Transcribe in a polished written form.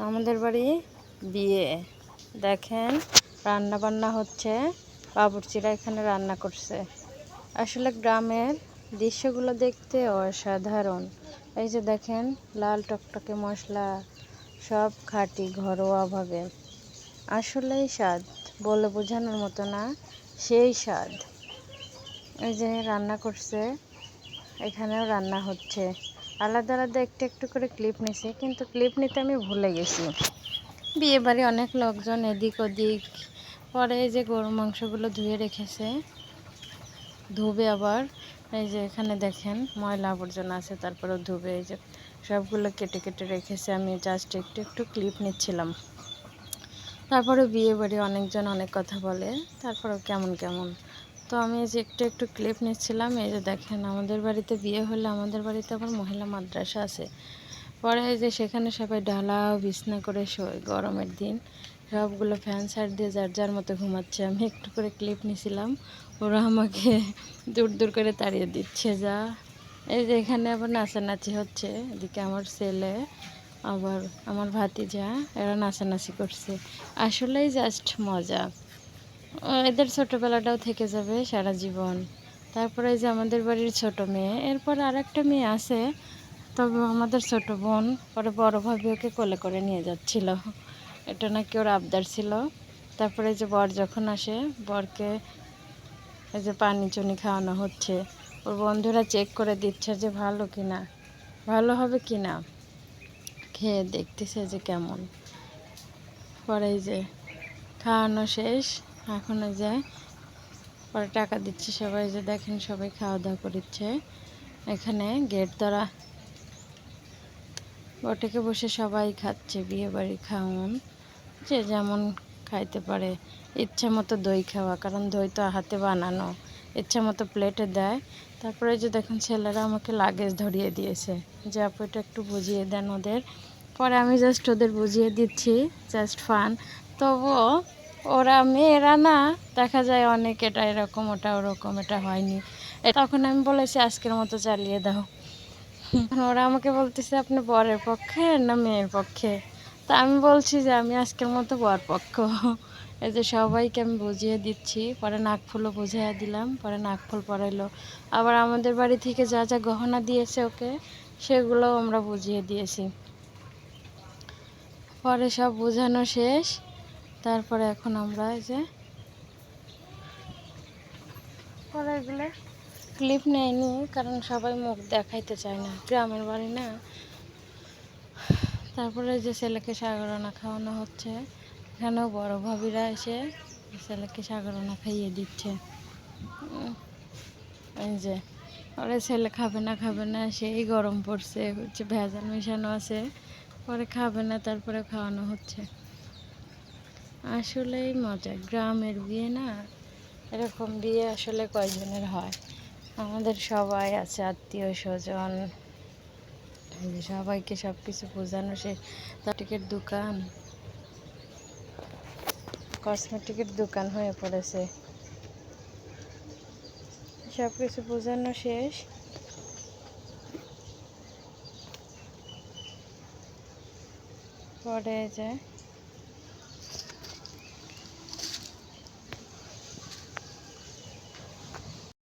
আমাদের বাড়ি বিয়ে দেখেন, রান্না বান্না হচ্ছে। বাবুর্চিরা এখানে রান্না করছে। আসলে গ্রামের দৃশ্যগুলো দেখতে অসাধারণ। এই যে দেখেন, লাল টকটকে মশলা, সব খাঁটি ঘরোয়াভাবে। আসলেই স্বাদ, বলে বোঝানোর মতো না, সেই স্বাদ। এই যে রান্না করছে, এখানেও রান্না হচ্ছে। আলাদা আলাদা একটু একটু করে ক্লিপ নিছি, কিন্তু ক্লিপ নিতে আমি ভুলে গেছি। বিয়ে বাড়ি অনেক লোকজন এদিক ওদিক। পরে এই যে গরু মাংসগুলো ধুয়ে রেখেছে, ধুবে আবার। এই যে এখানে দেখেন ময়লা আবর্জনা আছে, তারপরেও ধুবে। এই যে সবগুলো কেটে কেটে রেখেছে, আমি জাস্ট একটু একটু ক্লিপ নিচ্ছিলাম। তারপরে বিয়ে বাড়ি অনেকজন অনেক কথা বলে, তারপরেও কেমন কেমন। তো আমি এই যে একটু একটু ক্লিপ নিচ্ছিলাম। এই যে দেখেন, আমাদের বাড়িতে বিয়ে হলে আমাদের বাড়িতে আবার মহিলা মাদ্রাসা আছে। পরে এই যে সেখানে সবাই ডালা বিছনা করে শোয় গরমের দিন। সবগুলো ফ্যান সাইড দিয়ে যার যার মতো ঘুমাচ্ছে। আমি একটু করে ক্লিপ নিয়েছিলাম, ওরা আমাকে দূর দূর করে তাড়িয়ে দিচ্ছে। যা, এই যে এখানে আবার নাচানাচি হচ্ছে। এদিকে আমার ছেলে, আবার আমার ভাতিজা, এরা নাচানাচি করছে। আসলেই জাস্ট মজা। এদের ছোটোবেলাটাও থেকে যাবে সারা জীবন। তারপরে এই যে আমাদের বাড়ির ছোট মেয়ে, এরপর আর একটা মেয়ে আছে, তবে আমাদের ছোট বোন পরে বড় ভাবি ওকে কোলে করে নিয়ে যাচ্ছিল। এটা নাকি ওর আবদার ছিল। তারপরে যে বর যখন আসে, বরকে এই যে পানি চুনি খাওয়ানো হচ্ছে। ওর বন্ধুরা চেক করে দিচ্ছে যে ভালো কিনা, ভালো হবে কিনা, খেয়ে দেখতেছে যে কেমন। পরে এই যে খাওয়ানো শেষ, এখন এই যে পরে টাকা দিচ্ছে সবাই। যে দেখেন, সবাই খাওয়া দাওয়া করছে। এখানে গেট ধরা, বটেকে বসে সবাই খাচ্ছে। বিয়ে বাড়ি খাওন, যে যেমন খাইতে পারে। ইচ্ছা মতো দই খাওয়া, কারণ দই তো হাতে বানানো, ইচ্ছা মতো প্লেটে দেয়। তারপরে যে দেখুন, ছেলেরা আমাকে লাগেজ ধরিয়ে দিয়েছে, যে আপু এটা একটু বুঝিয়ে দেন ওদের। পরে আমি জাস্ট ওদের বুঝিয়ে দিচ্ছি, জাস্ট ফান। তবুও ওরা মেয়েরা না, দেখা যায় অনেক এটা এরকম, ওটা ওরকম, এটা হয়নি। তখন আমি বলেছি আজকের মতো চালিয়ে দাও। ওরা আমাকে বলতেছে আপনি বরের পক্ষে না মেয়ের পক্ষে। তা আমি বলছি যে আমি আজকের মতো বর পক্ষ। এই যে সবাইকে আমি বুঝিয়ে দিচ্ছি। পরে নাকফুলও বুঝিয়ে দিলাম, পরে নাকফুল পরাইলো। আবার আমাদের বাড়ি থেকে যা যা গহনা দিয়েছে ওকে, সেগুলোও আমরা বুঝিয়ে দিয়েছি। পরে সব বোঝানো শেষ। তারপরে এখন আমরা এই যে পরে এগুলো ক্লিপ নেয়নি, কারণ সবাই মুখ দেখাইতে চায় না, গ্রামের বাড়ি না। তারপরে যে ছেলেকে সাগরানা খাওয়ানো হচ্ছে। এখানেও বড় ভাবিরা এসে ছেলেকে সাগরানা খাইয়ে দিচ্ছে। এই যে ওরা ছেলে খাবে না, সেই গরম পড়ছে, হচ্ছে ভেজাল মেশানো আছে। পরে খাবে না, তারপরে খাওয়ানো হচ্ছে। আসলেই মজা গ্রামের বিয়ে না। এরকম বিয়ে আসলে কয়জনের হয়? আমাদের সবাই আছে, আত্মীয় স্বজন। সবাইকে সব কিছু বোঝানো শেষ। কসমেটিকের দোকান, কসমেটিকের দোকান হয়ে পড়েছে। সব কিছু বোঝানো শেষ। পরে যায়